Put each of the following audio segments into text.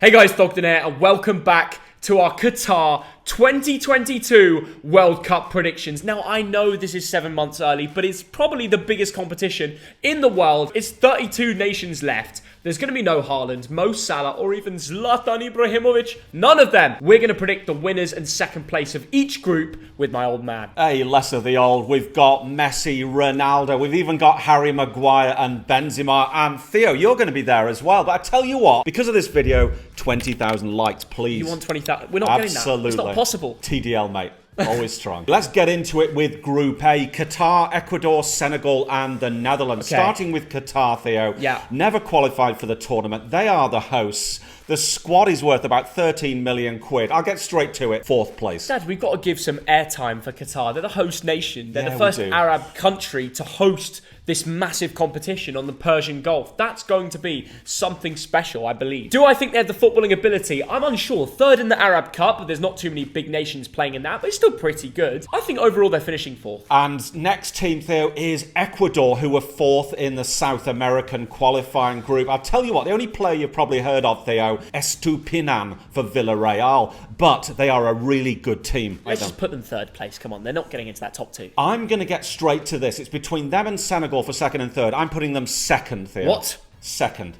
Hey guys, Thogden here, and welcome back to our Qatar 2022 World Cup predictions. Now, I know this is 7 months early, but it's probably the biggest competition in the world. It's 32 nations left. There's going to be no Haaland, Mo Salah, or even Zlatan Ibrahimovic. None of them. We're going to predict the winners and second place of each group with my old man. Hey, less of the old. We've got Messi, Ronaldo. We've even got Harry Maguire and Benzema. And Theo, you're going to be there as well. But I tell you what, because of this video, 20,000 likes, please. You want 20,000? We're not getting that. Absolutely. It's not possible. TDL, mate. Always strong. Let's get into it with Group A. Qatar, Ecuador, Senegal, and the Netherlands. Okay. Starting with Qatar, Theo. Yeah. Never qualified for the tournament. They are the hosts. The squad is worth about 13 million quid. I'll get straight to it. Fourth place. Dad, we've got to give some airtime for Qatar. They're the host nation. They're Yeah, the first we do. Arab country to host this massive competition on the Persian Gulf. That's going to be something special, I believe. Do I think they have the footballing ability? I'm unsure. Third in the Arab Cup, but there's not too many big nations playing in that, but it's still pretty good. I think overall they're finishing fourth. And next team, Theo, is Ecuador, who were fourth in the South American qualifying group. I'll tell you what, the only player you've probably heard of, Theo, Estupinan for Villarreal. But they are a really good team. Let's just put them third place. Come on, they're not getting into that top two. I'm going to get straight to this. It's between them and Senegal for second and third. I'm putting them second, Theo. What? Second.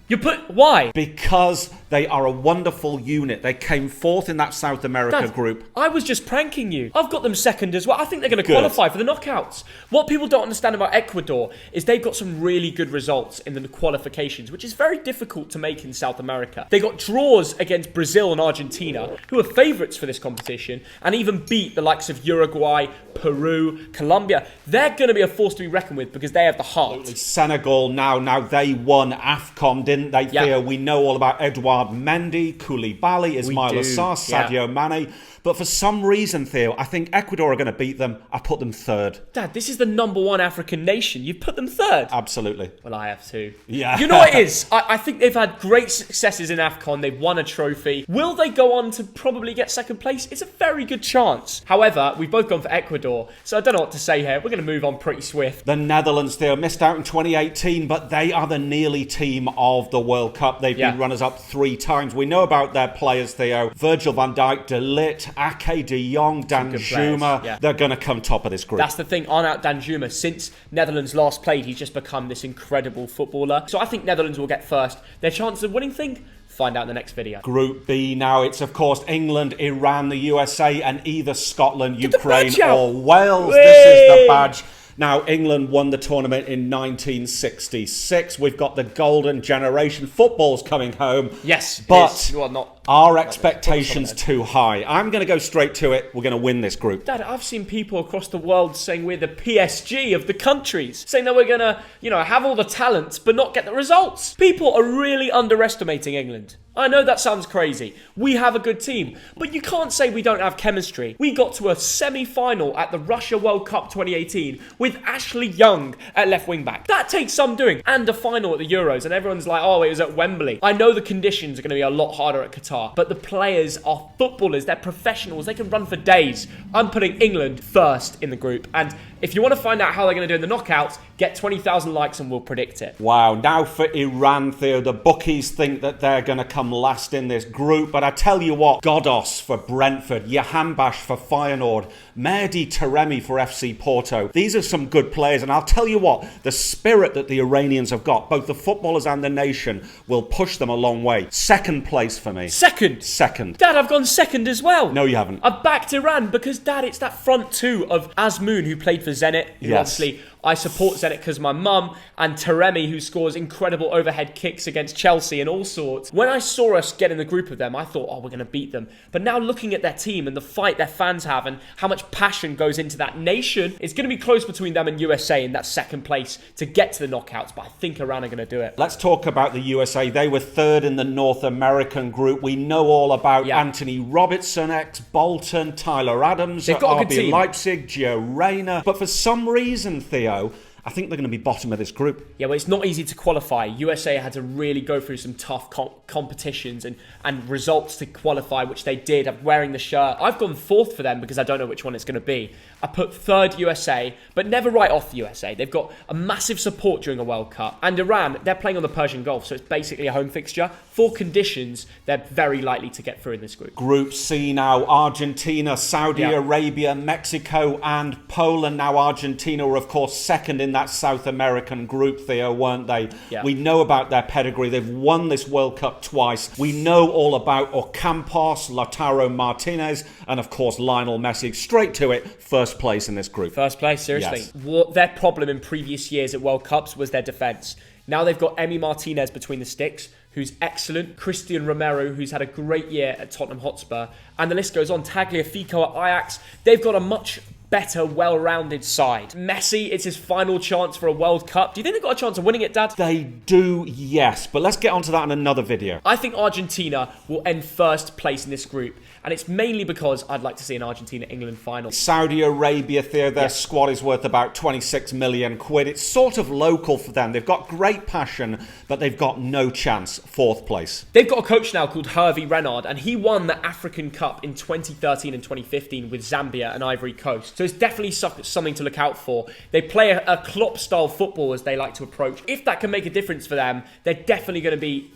Why? Because they are a wonderful unit. They came fourth in that South America Dad, group. I was just pranking you. I've got them second as well. I think they're going to Good. qualify for the knockouts. What people don't understand about Ecuador is they've got some really good results in the qualifications, which is very difficult to make in South America. They got draws against Brazil and Argentina, who are favourites for this competition, and even beat the likes of Uruguay, Peru, Colombia. They're going to be a force to be reckoned with because they have the heart. Senegal now they won AFCON, didn't they, Yeah. Theo? We know all about Edouard Mendy, Koulibaly, Ismail do, Assar, Sadio Mane. But for some reason, Theo, I think Ecuador are going to beat them. I put them third. Dad, this is the #1 African nation. You've put them third. Absolutely. Well, I have too. Yeah. You know what it is? I think they've had great successes in AFCON. They've won a trophy. Will they go on to probably get second place? It's a very good chance. However, we've both gone for Ecuador, so I don't know what to say here. We're going to move on pretty swift. The Netherlands, Theo, missed out in 2018, but they are the nearly team of the World Cup. They've been runners-up 3 times. We know about their players, Theo. Virgil van Dijk, De Ligt, Ake, De Jong, Danjuma. Yeah. They're going to come top of this group. That's the thing. Arnaut Danjuma, since Netherlands last played, he's just become this incredible footballer. So I think Netherlands will get first. Their chances of winning thing? Find out in the next video. Group B now. It's, of course, England, Iran, the USA, and either Scotland, Ukraine, or Wales. Whee! This is the badge. Now, England won the tournament in 1966. We've got the golden generation. Football's coming home. Yes, but not. Our expectations too high. I'm going to go straight to it. We're going to win this group. Dad, I've seen people across the world saying we're the PSG of the countries, saying that we're going to, have all the talents but not get the results. People are really underestimating England. I know that sounds crazy. We have a good team, but you can't say we don't have chemistry. We got to a semi-final at the Russia World Cup 2018 with Ashley Young at left wing back. That takes some doing. And a final at the Euros, and everyone's like, oh, it was at Wembley. I know the conditions are going to be a lot harder at Qatar, but the players are footballers. They're professionals. They can run for days. I'm putting England first in the group. And if you want to find out how they're going to do in the knockouts, get 20,000 likes and we'll predict it. Wow. Now for Iran, Theo. The bookies think that they're going to come last in this group. But I tell you what, Godos for Brentford, Jahanbash for Feyenoord, Mehdi Taremi for FC Porto. These are some good players. And I'll tell you what, the spirit that the Iranians have got, both the footballers and the nation, will push them a long way. Second place for me. Second. Dad, I've gone second as well. No, you haven't. I've backed Iran because, Dad, it's that front two of Azmoun, who played for Zenit, who obviously I support Zenit because my mum, and Taremi, who scores incredible overhead kicks against Chelsea and all sorts. When I saw us get in the group of them, I thought, oh, we're going to beat them. But now looking at their team and the fight their fans have and how much passion goes into that nation, it's going to be close between them and USA in that second place to get to the knockouts. But I think Iran are going to do it. Let's talk about the USA. They were third in the North American group. We know all about Anthony Robertson, ex-Bolton, Tyler Adams, They've got a good RB team. Leipzig, Gio Reyna. But for some reason, Theo, I think they're going to be bottom of this group. Yeah, well, it's not easy to qualify. USA had to really go through some tough competitions and results to qualify, which they did. I'm wearing the shirt. I've gone fourth for them because I don't know which one it's going to be. I put third USA, but never write off the USA. They've got a massive support during a World Cup. And Iran, they're playing on the Persian Gulf, so it's basically a home fixture. For conditions, they're very likely to get through in this group. Group C now, Argentina, Saudi Arabia, Mexico and Poland. Now Argentina were of course second in that South American group, Theo, weren't they? Yeah. We know about their pedigree. They've won this World Cup twice. We know all about Ocampos, Lautaro Martinez and of course Lionel Messi. Straight to it, first place in this group. First place, seriously. Yes. What their problem in previous years at World Cups was their defence. Now they've got Emi Martinez between the sticks, who's excellent. Christian Romero, who's had a great year at Tottenham Hotspur. And the list goes on. Tagliafico at Ajax. They've got a much better, well-rounded side. Messi, it's his final chance for a World Cup. Do you think they've got a chance of winning it, Dad? They do, yes. But let's get onto that in another video. I think Argentina will end first place in this group. And it's mainly because I'd like to see an Argentina-England final. Saudi Arabia, Theo, their squad is worth about 26 million quid. It's sort of local for them. They've got great passion, but they've got no chance. Fourth place. They've got a coach now called Hervé Renard, and he won the African Cup in 2013 and 2015 with Zambia and Ivory Coast. So it's definitely something to look out for. They play a Klopp-style football, as they like to approach. If that can make a difference for them, they're definitely going to be,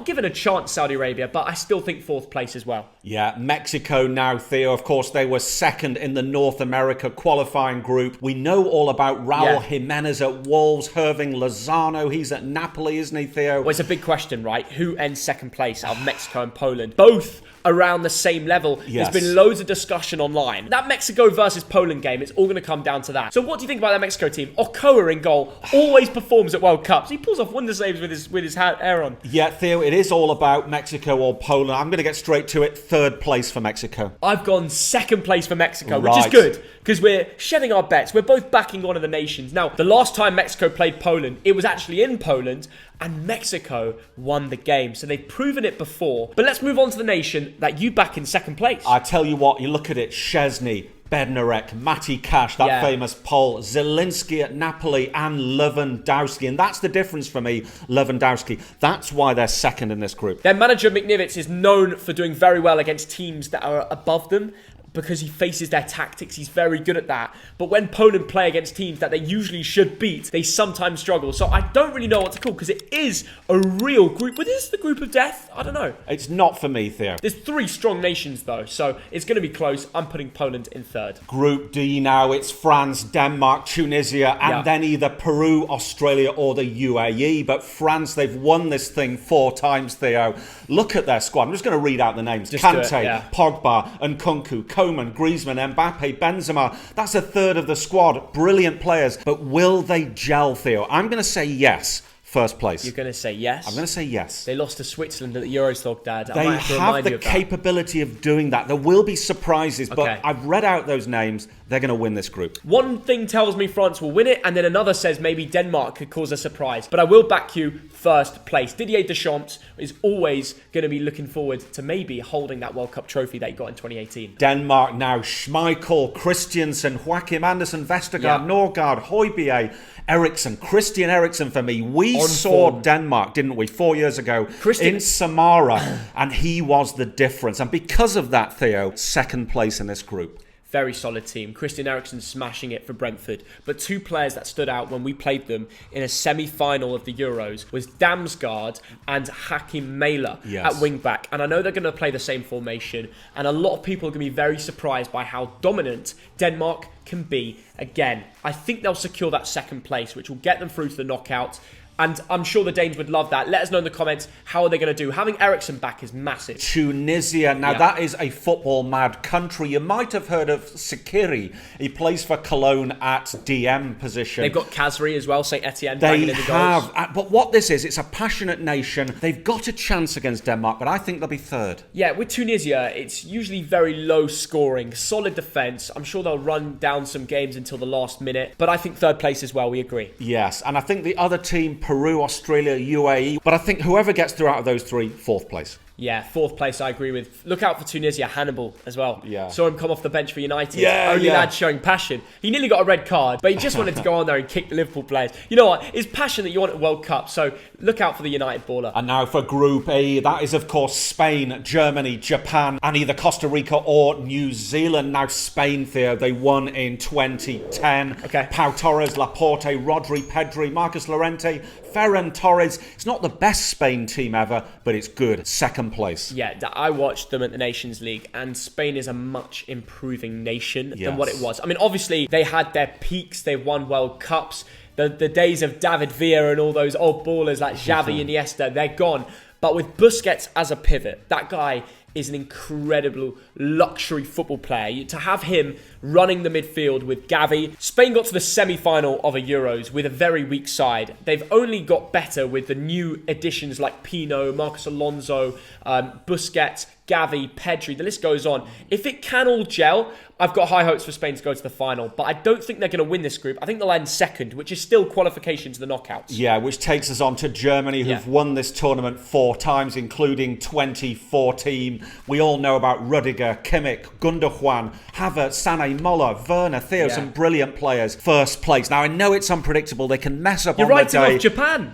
given a chance, Saudi Arabia, but I still think fourth place as well. Yeah, Mexico now, Theo. Of course, they were second in the North America qualifying group. We know all about Raul Jimenez at Wolves, Irving Lozano. He's at Napoli, isn't he, Theo? Well, it's a big question, right? Who ends second place out of Mexico and Poland? Both around the same level. Yes. There's been loads of discussion online. That Mexico versus Poland game, it's all going to come down to that. So what do you think about that Mexico team? Ochoa in goal always performs at World Cups. He pulls off wonder saves with his hair on. Yeah, Theo, it is all about Mexico or Poland. I'm going to get straight to it. Third place for Mexico. I've gone second place for Mexico, which Right. is good because we're shedding our bets. We're both backing one of the nations. Now, the last time Mexico played Poland, it was actually in Poland, and Mexico won the game. So they've proven it before. But let's move on to the nation that you back in second place. I tell you what, you look at it, Szczesny, Bednarek, Matty Cash, that famous Pole, Zielinski at Napoli and Lewandowski. And that's the difference for me, Lewandowski. That's why they're second in this group. Their manager, McNivitz, is known for doing very well against teams that are above them, because he faces their tactics. He's very good at that. But when Poland play against teams that they usually should beat, they sometimes struggle. So I don't really know what to call, because it is a real group. But is this the group of death? I don't know. It's not for me, Theo. There's three strong nations, though, so it's going to be close. I'm putting Poland in third. Group D now, it's France, Denmark, Tunisia, and then either Peru, Australia, or the UAE. But France, they've won this thing 4 times, Theo. Look at their squad. I'm just going to read out the names. Just Kante, Pogba, Nkunku, Coman, Griezmann, Mbappe, Benzema. That's a third of the squad. Brilliant players. But will they gel, Theo? I'm going to say yes. First place. You're going to say yes? I'm going to say yes. They lost to Switzerland at the Euros, Dad. They have the capability of doing that. There will be surprises, but I've read out those names. They're going to win this group. One thing tells me France will win it, and then another says maybe Denmark could cause a surprise. But I will back you first place. Didier Deschamps is always going to be looking forward to maybe holding that World Cup trophy that he got in 2018. Denmark now, Schmeichel, Christiansen, Joachim Andersen, Vestergaard, Norgard, Højbjerg, Eriksen, Christian Eriksen for me. We saw Denmark, didn't we, 4 years ago in Samara, and he was the difference. And because of that, Theo, second place in this group. Very solid team. Christian Eriksen smashing it for Brentford. But two players that stood out when we played them in a semi-final of the Euros was Damsgaard and Hakim Mæhle at wing-back. And I know they're going to play the same formation. And a lot of people are going to be very surprised by how dominant Denmark can be again. I think they'll secure that second place, which will get them through to the knockouts. And I'm sure the Danes would love that. Let us know in the comments, how are they going to do? Having Eriksen back is massive. Tunisia. Now, that is a football-mad country. You might have heard of Sakiri. He plays for Cologne at DM position. They've got Kazri as well, St. Etienne. They have. But what this is, it's a passionate nation. They've got a chance against Denmark, but I think they'll be third. Yeah, with Tunisia, it's usually very low scoring, solid defence. I'm sure they'll run down some games until the last minute. But I think third place as well, we agree. Yes, and I think the other team, Peru, Australia, UAE. But I think whoever gets through out of those three, fourth place. Yeah, fourth place I agree with. Look out for Tunisia, Hannibal as well. Yeah. Saw him come off the bench for United. Yeah, Only yeah. lad showing passion. He nearly got a red card, but he just wanted to go on there and kick the Liverpool players. You know what? It's passion that you want at World Cup, so look out for the United baller. And now for Group E, that is of course Spain, Germany, Japan, and either Costa Rica or New Zealand. Now Spain, Theo, they won in 2010. Okay. Pau Torres, Laporte, Rodri, Pedri, Marcus Llorente, Ferran Torres. It's not the best Spain team ever, but it's good. Second place. Yeah, I watched them at the Nations League, and Spain is a much improving nation than what it was. I mean, obviously, they had their peaks. They won World Cups. The days of David Villa and all those old ballers like Xavi and Iniesta, they're gone. But with Busquets as a pivot, that guy is an incredible luxury football player. To have him running the midfield with Gavi. Spain got to the semi-final of a Euros with a very weak side. They've only got better with the new additions like Pino, Marcos Alonso, Busquets, Gavi, Pedri, the list goes on. If it can all gel, I've got high hopes for Spain to go to the final, but I don't think they're going to win this group. I think they'll end second, which is still qualification to the knockouts. Yeah, which takes us on to Germany, who've won this tournament 4 times, including 2014. We all know about Rudiger, Kimmich, Gundogan, Havertz, Sané, Muller, Werner, Theo, some brilliant players. First place. Now, I know it's unpredictable. They can mess up on the day. You're writing off Japan.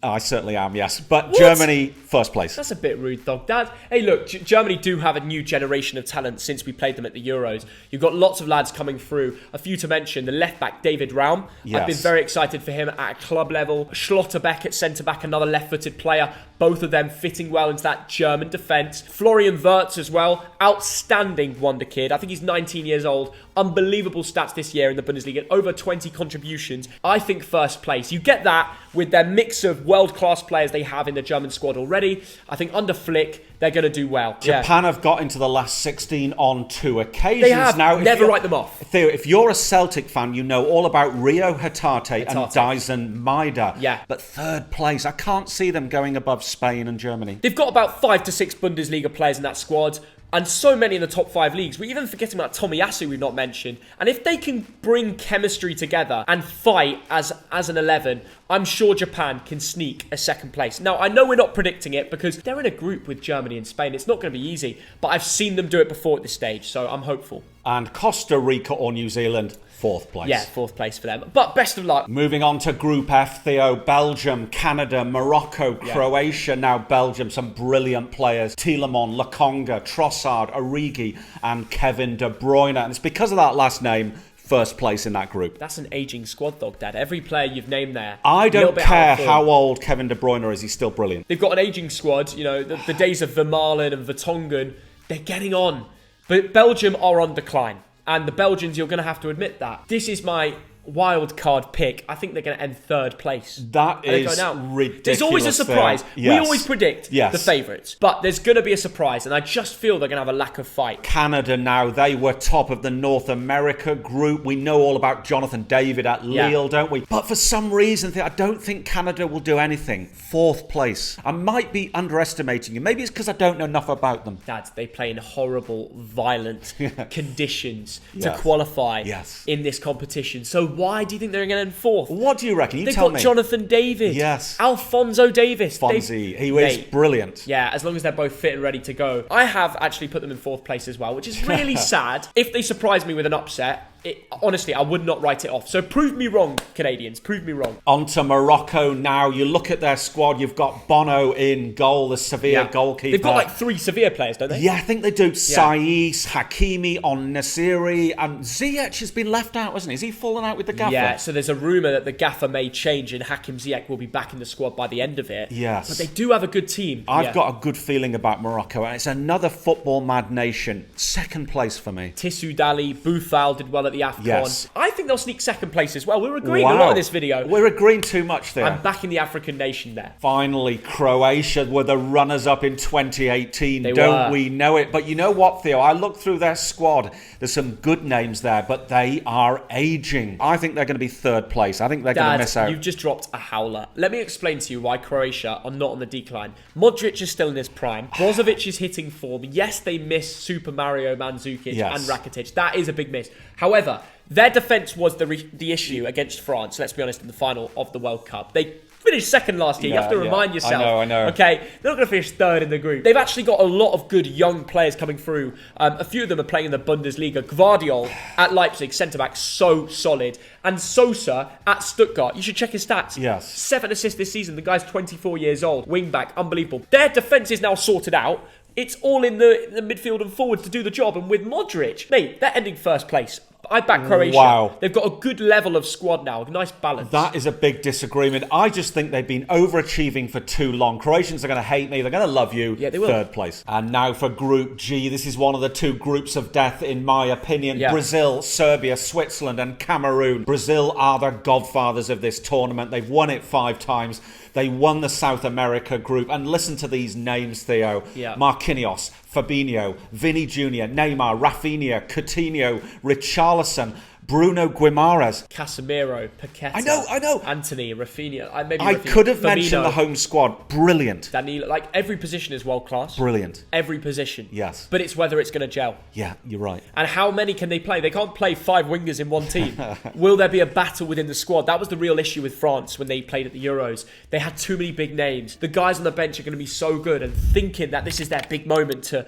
I certainly am, yes. But Germany, first place. That's a bit rude, Dog Dad. Hey, look, Germany do have a new generation of talent since we played them at the Euros. You've got lots of lads coming through. A few to mention, the left-back, David Raum. I've been very excited for him at a club level. Schlotterbeck at centre-back, another left-footed player. Both of them fitting well into that German defence. Florian Wirtz as well. Outstanding wonder kid. I think he's 19 years old. Unbelievable stats this year in the Bundesliga. Over 20 contributions. I think first place. You get that with their mix of world-class players they have in the German squad already. I think under Flick, they're going to do well. Japan have got into the last 16 on 2 occasions. They have. Now, Never write them off. Theo, if you're a Celtic fan, you know all about Rio Hatate and Dyson Maeda. Yeah. But third place, I can't see them going above Spain and Germany. They've got about 5 to 6 Bundesliga players in that squad. And so many in the top 5 leagues. We're even forgetting about Tomiyasu, we've not mentioned. And if they can bring chemistry together and fight as an 11, I'm sure Japan can sneak a second place. Now, I know we're not predicting it because they're in a group with Germany and Spain. It's not going to be easy. But I've seen them do it before at this stage, so I'm hopeful. And Costa Rica or New Zealand, fourth place. Yeah, fourth place for them. But best of luck. Moving on to Group F, Theo, Belgium, Canada, Morocco, Croatia. Now Belgium, some brilliant players. Tielemans, Lokonga, Trossard, Origi and Kevin De Bruyne. And it's because of that last name, first place in that group. That's an ageing squad, Dog Dad. Every player you've named there. I don't care how old Kevin De Bruyne is, he's still brilliant. They've got an ageing squad. You know, the days of Vermaelen and Vertonghen, they're getting on. But Belgium are on decline. And the Belgians, you're going to have to admit that. This is my wild card pick. I think they're going to end third place. That is ridiculous. There's always a surprise. Yes. We always predict the favourites. But there's going to be a surprise. And I just feel they're going to have a lack of fight. Canada now, they were top of the North America group. We know all about Jonathan David at Lille, don't we? But for some reason, I don't think Canada will do anything. Fourth place. I might be underestimating you. Maybe it's because I don't know enough about them. Dad, they play in horrible, violent conditions to qualify in this competition. So why do you think they're going to end fourth? What do you reckon? You tell me. They've got Jonathan David. Yes. Alphonso Davis. Fonzie. He was brilliant. Yeah, as long as they're both fit and ready to go. I have actually put them in fourth place as well, which is really sad. If they surprise me with an upset, honestly, I would not write it off. So prove me wrong, Canadians. Prove me wrong. On to Morocco now. You look at their squad. You've got Bono in goal, the Sevilla goalkeeper. They've got like 3 Sevilla players, don't they? Yeah, I think they do. Saiss, Hakimi, On-Nasiri, and Ziyech has been left out, hasn't he? Is he fallen out with the gaffer? Yeah, so there's a rumour that the gaffer may change and Hakim Ziyech will be back in the squad by the end of it. Yes. But they do have a good team. I've got a good feeling about Morocco, and it's another football-mad nation. Second place for me. Tissou Dali, Boufal did well at the AFCON. Yes. I think they'll sneak second place as well. We're agreeing a lot in this video. We're agreeing too much there. I'm backing the African nation there. Finally, Croatia were the runners-up in 2018. Don't we know it? But you know what, Theo? I looked through their squad. There's some good names there, but they are aging. I think they're going to be third place. I think they're going to miss out. You've just dropped a howler. Let me explain to you why Croatia are not on the decline. Modric is still in his prime. Brozovic is hitting form. Yes, they miss Super Mario Mandzukic and Rakitic. That is a big miss. However, their defence was the issue against France, let's be honest, in the final of the World Cup. They finished second last year. You have to remind yourself. I know. Okay, they're not going to finish third in the group. They've actually got a lot of good young players coming through. A few of them are playing in the Bundesliga. Gvardiol at Leipzig, centre-back, so solid. And Sosa at Stuttgart. You should check his stats. Yes. 7 assists this season. The guy's 24 years old. Wing-back, unbelievable. Their defence is now sorted out. It's all in the midfield and forwards to do the job. And with Modric, mate, they're ending first place. I back Croatia. Wow. They've got a good level of squad now. A nice balance. That is a big disagreement. I just think they've been overachieving for too long. Croatians are going to hate me. They're going to love you. Yeah, they will. Third place. And now for Group G. This is one of the two groups of death, in my opinion. Yeah. Brazil, Serbia, Switzerland and Cameroon. Brazil are the godfathers of this tournament. They've won it 5 times. They won the South America group. And listen to these names, Theo. Yeah. Marquinhos, Fabinho, Vini Jr., Neymar, Rafinha, Coutinho, Richarlison, Bruno Guimaraes, Casemiro, Paqueta. I know. Anthony, Rafinha. I could have mentioned the home squad. Brilliant. Danilo. Like, every position is world class. Brilliant. Every position. Yes. But it's whether it's going to gel. Yeah, you're right. And how many can they play? They can't play 5 wingers in one team. Will there be a battle within the squad? That was the real issue with France when they played at the Euros. They had too many big names. The guys on the bench are going to be so good, and thinking that this is their big moment to,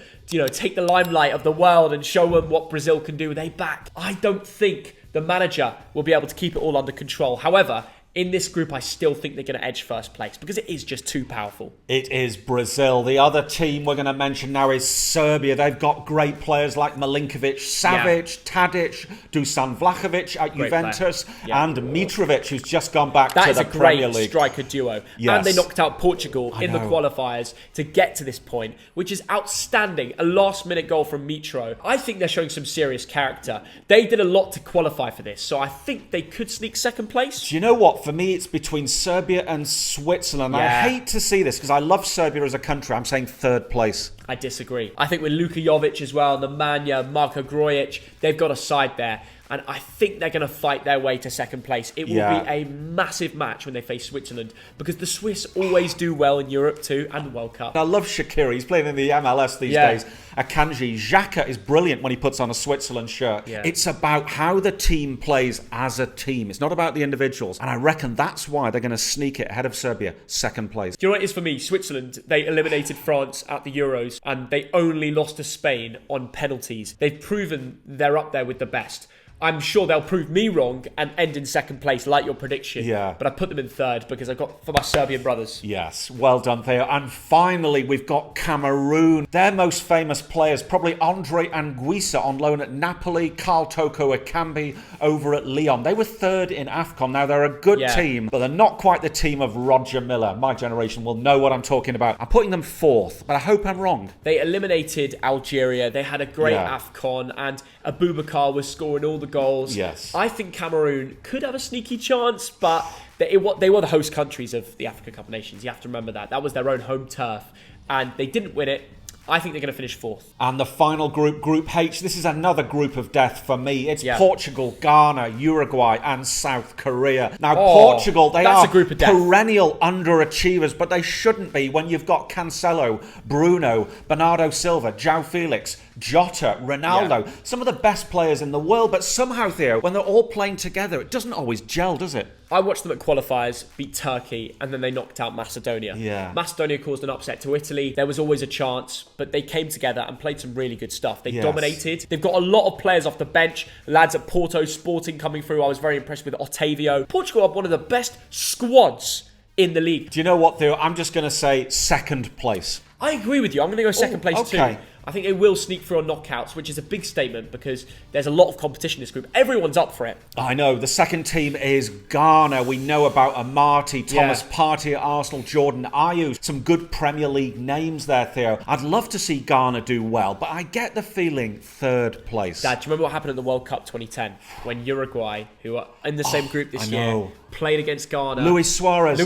take the limelight of the world and show them what Brazil can do. They back. I don't think the manager will be able to keep it all under control. However, in this group, I still think they're going to edge first place because it is just too powerful. It is Brazil. The other team we're going to mention now is Serbia. They've got great players like Milinkovic, Savic, Tadic, Dusan Vlahovic at Juventus, and Mitrovic, who's just gone back to the Premier League. That is a great striker duo. Yes. And they knocked out Portugal in the qualifiers to get to this point, which is outstanding. A last-minute goal from Mitro. I think they're showing some serious character. They did a lot to qualify for this, so I think they could sneak second place. Do you know what? For me, it's between Serbia and Switzerland. I hate to see this because I love Serbia as a country. I'm saying third place. I disagree. I think with Luka Jovic as well, Nemanja, Marko Grujic, they've got a side there. And I think they're going to fight their way to second place. It will be a massive match when they face Switzerland because the Swiss always do well in Europe too and the World Cup. I love Shaqiri. He's playing in the MLS these days. Akanji. Xhaka is brilliant when he puts on a Switzerland shirt. Yeah. It's about how the team plays as a team. It's not about the individuals. And I reckon that's why they're going to sneak it ahead of Serbia, second place. Do you know what it is for me? Switzerland, they eliminated France at the Euros and they only lost to Spain on penalties. They've proven they're up there with the best. I'm sure they'll prove me wrong and end in second place, like your prediction. Yeah. But I put them in third because I got for my Serbian brothers. Yes, well done, Theo. And finally, we've got Cameroon. Their most famous players, probably Andre Anguissa on loan at Napoli, Karl Toko Ekambi over at Lyon. They were third in AFCON. Now, they're a good team, but they're not quite the team of Roger Miller. My generation will know what I'm talking about. I'm putting them fourth, but I hope I'm wrong. They eliminated Algeria. They had a great AFCON, and Abubakar was scoring all the goals. Yes. I think Cameroon could have a sneaky chance, but they were the host countries of the Africa Cup of Nations. You have to remember that. That was their own home turf, and they didn't win it. I think they're going to finish fourth. And the final group, Group H, this is another group of death for me. It's Portugal, Ghana, Uruguay and South Korea. Now, Portugal, they are perennial underachievers, but they shouldn't be when you've got Cancelo, Bruno, Bernardo Silva, João Felix, Jota, Ronaldo, some of the best players in the world. But somehow, Theo, when they're all playing together, it doesn't always gel, does it? I watched them at qualifiers, beat Turkey, and then they knocked out Macedonia. Macedonia caused an upset to Italy. There was always a chance, but they came together and played some really good stuff. They dominated. They've got a lot of players off the bench. Lads at Porto Sporting coming through. I was very impressed with Otavio. Portugal have one of the best squads in the league. Do you know what, Theo? I'm just going to say second place. I agree with you. I'm going to go second place too. I think they will sneak through on knockouts, which is a big statement because there's a lot of competition in this group. Everyone's up for it. I know. The second team is Ghana. We know about Amati, Thomas Partey at Arsenal, Jordan Ayew. Some good Premier League names there, Theo. I'd love to see Ghana do well, but I get the feeling third place. Dad, do you remember what happened at the World Cup 2010 when Uruguay, who are in the same group this year, played against Ghana? Luis Suarez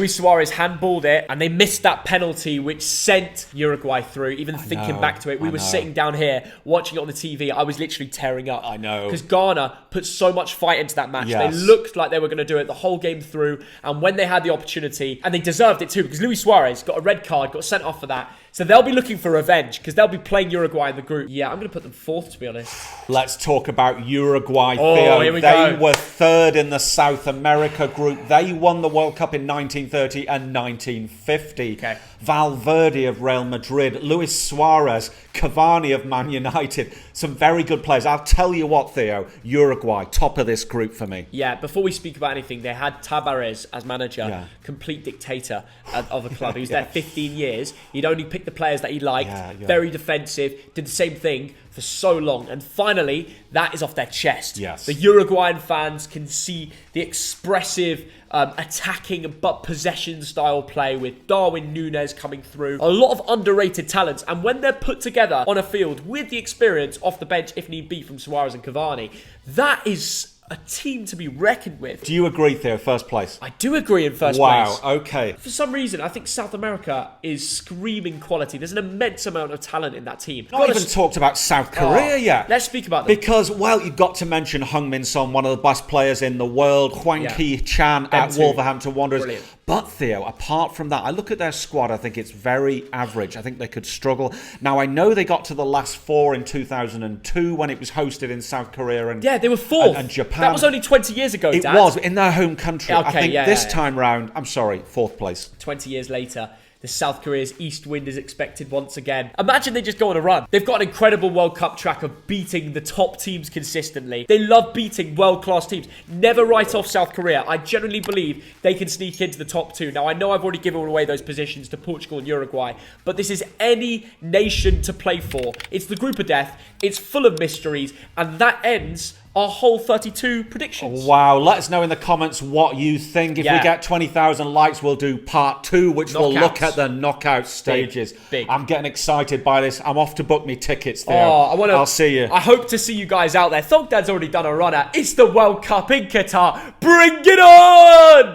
handballed it, and they missed that penalty, which sent Uruguay through. Even thinking back to it, we were sitting down here watching it on the TV. I was literally tearing up. I know. Because Ghana put so much fight into that match. They looked like they were going to do it the whole game through. And when they had the opportunity, and they deserved it too, because Luis Suarez got a red card, got sent off for that. So they'll be looking for revenge because they'll be playing Uruguay in the group. Yeah, I'm going to put them fourth, to be honest. Let's talk about Uruguay, Oh, Theo. here we They go. were third in the South America group. They won the World Cup in 1930 and 1950. Okay. Valverde of Real Madrid, Luis Suarez, Cavani of Man United. Some very good players. I'll tell you what, Theo, Uruguay, top of this group for me. Yeah, before we speak about anything, they had Tabarez as manager, Yeah. complete dictator of a club. He was there 15 years. He'd only pick the players that he liked, Yeah. very defensive, did the same thing for so long. And finally, that is off their chest. Yes. The Uruguayan fans can see the expressive, attacking but possession style play with Darwin Núñez coming through. A lot of underrated talents. And when they're put together on a field with the experience off the bench, if need be, from Suarez and Cavani, that is a team to be reckoned with. Do you agree, Theo, first place? I do agree in first Wow, place. okay. For some reason, I think South America is screaming quality. There's an immense amount of talent in that team. Not even talked about South Korea yet. Let's speak about them. Because, well, you've got to mention Heung-min Son, one of the best players in the world. Hwang Yeah. Ki-chan at too. Wolverhampton Wanderers. Brilliant. But, Theo, apart from that, I look at their squad, I think it's very average. I think they could struggle. Now, I know they got to the last four in 2002 when it was hosted in South Korea and Yeah, they were fourth. and Japan. That was only 20 years ago, It Dad. was, in their home country. Okay, I think yeah, this yeah. time round, I'm sorry, fourth place. 20 years later, the South Korea's east wind is expected once again. Imagine they just go on a run. They've got an incredible World Cup track of beating the top teams consistently. They love beating world-class teams. Never write off South Korea. I genuinely believe they can sneak into the top two. Now, I know I've already given away those positions to Portugal and Uruguay, but this is any nation to play for. It's the group of death. It's full of mysteries, and that ends our whole 32 predictions. Wow, let us know in the comments what you think. If we Yeah. get 20,000 likes, we'll do part 2, which will look Knockouts. at the knockout stages. Big. I'm getting excited by this. I'm off to book me tickets there. I'll see you. I hope to see you guys out there. Thogden's already done a runner. It's the World Cup in Qatar. Bring it on!